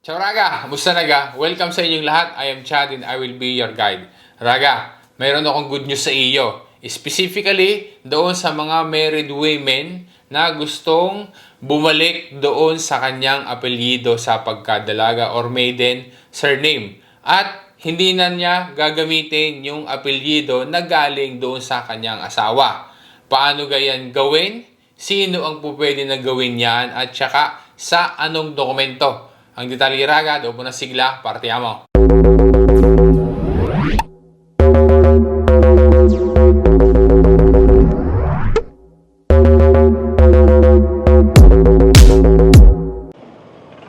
Ciao Raga! Musta Raga? Welcome sa inyong lahat. I am Chad and I will be your guide. Raga, mayroon akong good news sa iyo. Specifically, doon sa mga married women na gustong bumalik doon sa kanyang apelyido sa pagkadalaga or maiden surname. At hindi na niya gagamitin yung apelyido na galing doon sa kanyang asawa. Paano gayan gawin? Sino ang pupwede na gawin yan? At saka sa anong dokumento? Ang detalye Raga, doon po na sigla, partiamo.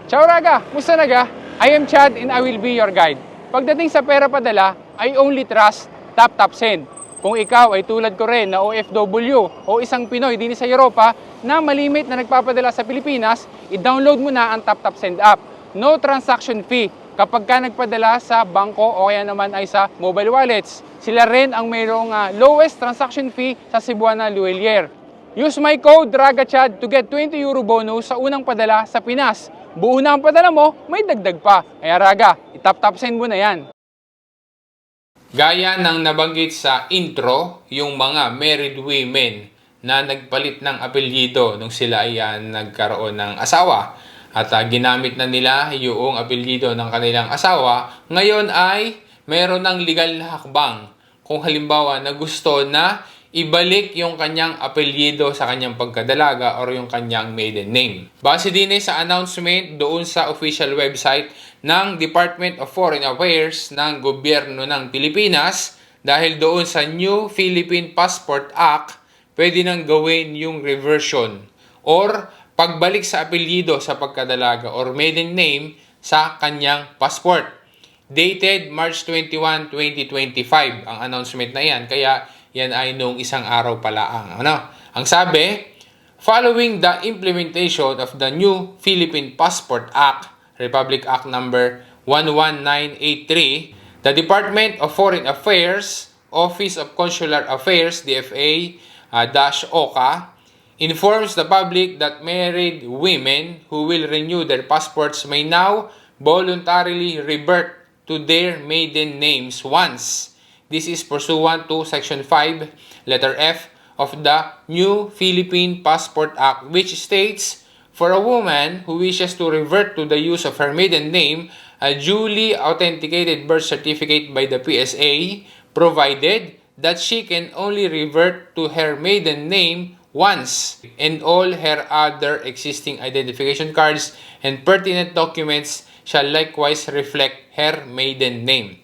Ciao Raga! Musta Raga? I am Chad and I will be your guide. Pagdating sa pera padala, I only trust TapTapSend. Kung ikaw ay tulad ko rin na OFW o isang Pinoy din sa Europa na malimit na nagpapadala sa Pilipinas, i-download mo na ang TapTapSend app. No transaction fee kapag ka nagpadala sa bangko o kaya naman ay sa mobile wallets. Sila rin ang mayroong lowest transaction fee sa Cebuana Luelier. Use my code RAGACHAD to get 20 euro bonus sa unang padala sa Pinas. Buo na ang padala mo, may dagdag pa. Kaya Raga, i-tap-tap-send mo na yan. Gaya ng nabanggit sa intro, yung mga married women na nagpalit ng apelyido nung sila ay nagkaroon ng asawa at ginamit na nila yung apelyido ng kanilang asawa, ngayon ay meron ng legal na hakbang kung halimbawa na gusto na ibalik yung kanyang apelyido sa kanyang pagkadalaga or yung kanyang maiden name. Base din sa announcement doon sa official website ng Department of Foreign Affairs ng gobyerno ng Pilipinas, dahil doon sa New Philippine Passport Act, pwede nang gawin yung reversion or pagbalik sa apelyido sa pagkadalaga or maiden name sa kanyang passport. Dated March 21, 2025 ang announcement na yan. Kaya yan ay nung isang araw pala ang sabi, following the implementation of the New Philippine Passport Act, Republic Act number 11983, the Department of Foreign Affairs, Office of Consular Affairs, DFA-OCA, informs the public that married women who will renew their passports may now voluntarily revert to their maiden names once. This is pursuant to Section 5, letter F of the New Philippine Passport Act, which states, for a woman who wishes to revert to the use of her maiden name, a duly authenticated birth certificate by the PSA, provided that she can only revert to her maiden name once, and all her other existing identification cards and pertinent documents shall likewise reflect her maiden name.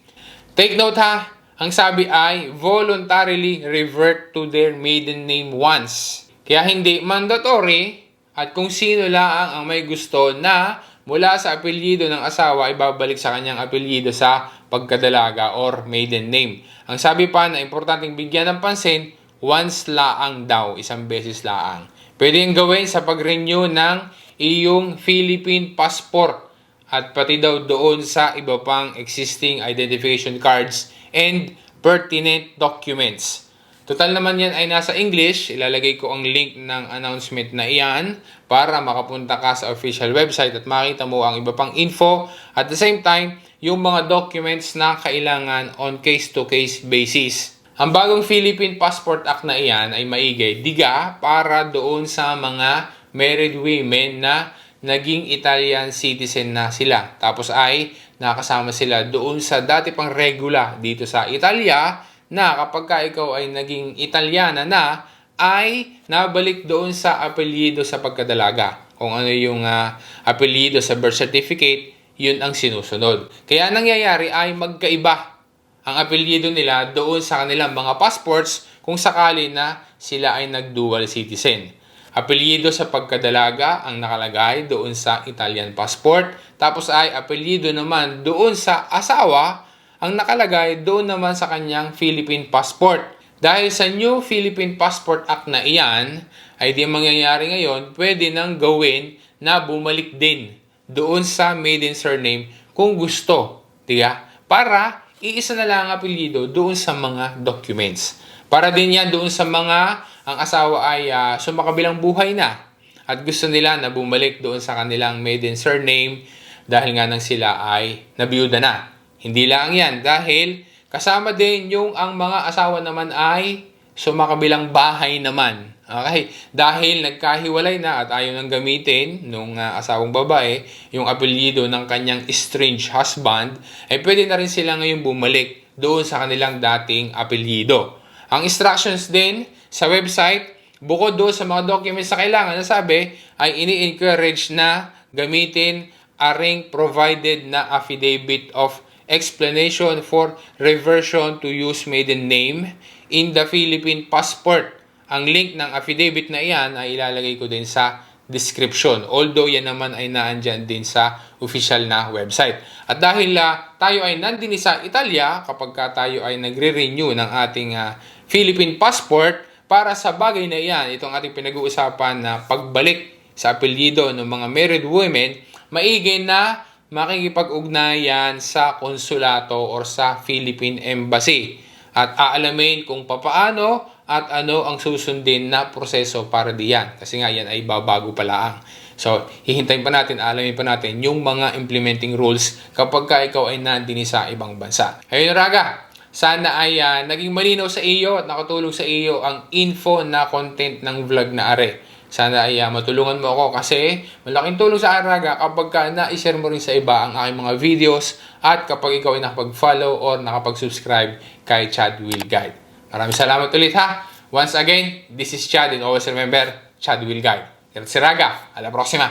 Take note ha, ang sabi ay voluntarily revert to their maiden name once. Kaya hindi mandatory at kung sino lang ang may gusto na mula sa apelyido ng asawa ay babalik sa kanyang apelyido sa pagkadalaga or maiden name. Ang sabi pa na importanteng bigyan ng pansin, once laang daw, isang beses laang. Pwede yung gawin sa pag-renew ng iyong Philippine passport at pati daw doon sa iba pang existing identification cards and pertinent documents. Total naman yan ay nasa English. Ilalagay ko ang link ng announcement na iyan para makapunta ka sa official website at makita mo ang iba pang info. At the same time, yung mga documents na kailangan on case-to-case basis. Ang bagong Philippine Passport Act na iyan ay maigay diga para doon sa mga married women na naging Italian citizen na sila. Tapos ay nakasama sila doon sa dati pang regula dito sa Italia na kapag ka ikaw ay naging Italiana na ay nabalik doon sa apelyido sa pagkadalaga. Kung ano yung apelyido sa birth certificate, yun ang sinusunod. Kaya nangyayari ay magkaiba ang apelyido nila doon sa kanilang mga passports kung sakali na sila ay nag-dual citizen. Apelyido sa pagkadalaga ang nakalagay doon sa Italian passport, tapos ay apelyido naman doon sa asawa ang nakalagay doon naman sa kanyang Philippine passport. Dahil sa New Philippine Passport Act na iyan, ay di mangyayari ngayon, pwede nang gawin na bumalik din doon sa maiden surname kung gusto. Diba? Para iisa na lang ang apelyido doon sa mga documents. Para din yan doon sa mga ang asawa ay sumakabilang buhay na at gusto nila na bumalik doon sa kanilang maiden surname dahil nga nang sila ay nabiyuda na. Hindi lang yan, dahil kasama din yung ang mga asawa naman ay sumakabilang bahay naman. Okay? Dahil nagkahiwalay na at ayaw nang gamitin nung asawang babae yung apelyido ng kanyang estranged husband, ay pwede na rin sila ngayon bumalik doon sa kanilang dating apelyido. Ang instructions din sa website, bukod doon sa mga documents na kailangan na sabi, ay ini-encourage na gamitin aring provided na affidavit of explanation for reversion to use maiden name in the Philippine passport. Ang link ng affidavit na iyan ay ilalagay ko din sa description. Although yan naman ay naandyan din sa official na website. At dahil tayo ay nandini sa Italia, kapag tayo ay nagre-renew ng ating Philippine passport, para sa bagay na iyan, itong ating pinag-uusapan na pagbalik sa apelyido ng mga married women, maigi na makikipag-ugnayan sa konsulato or sa Philippine Embassy. At aalamin kung papaano at ano ang susundin na proseso para diyan. Kasi nga yan ay babago pa lang. So, hihintayin pa natin, alamin pa natin yung mga implementing rules kapag ikaw ay nandini sa ibang bansa. Ayun, Raga, sana ay naging malinaw sa iyo at nakatulong sa iyo ang info na content ng vlog na are. Sana ay matulungan mo ako kasi malaking tulong sa akin, Raga, kapag na-share mo rin sa iba ang aking mga videos at kapag ikaw ay nakapag-follow or nakapag-subscribe kay Chad Will Guide. Maraming salamat ulit ha. Once again, this is Chad and always remember, Chad Will Guide. Grazie Raga, alla prossima!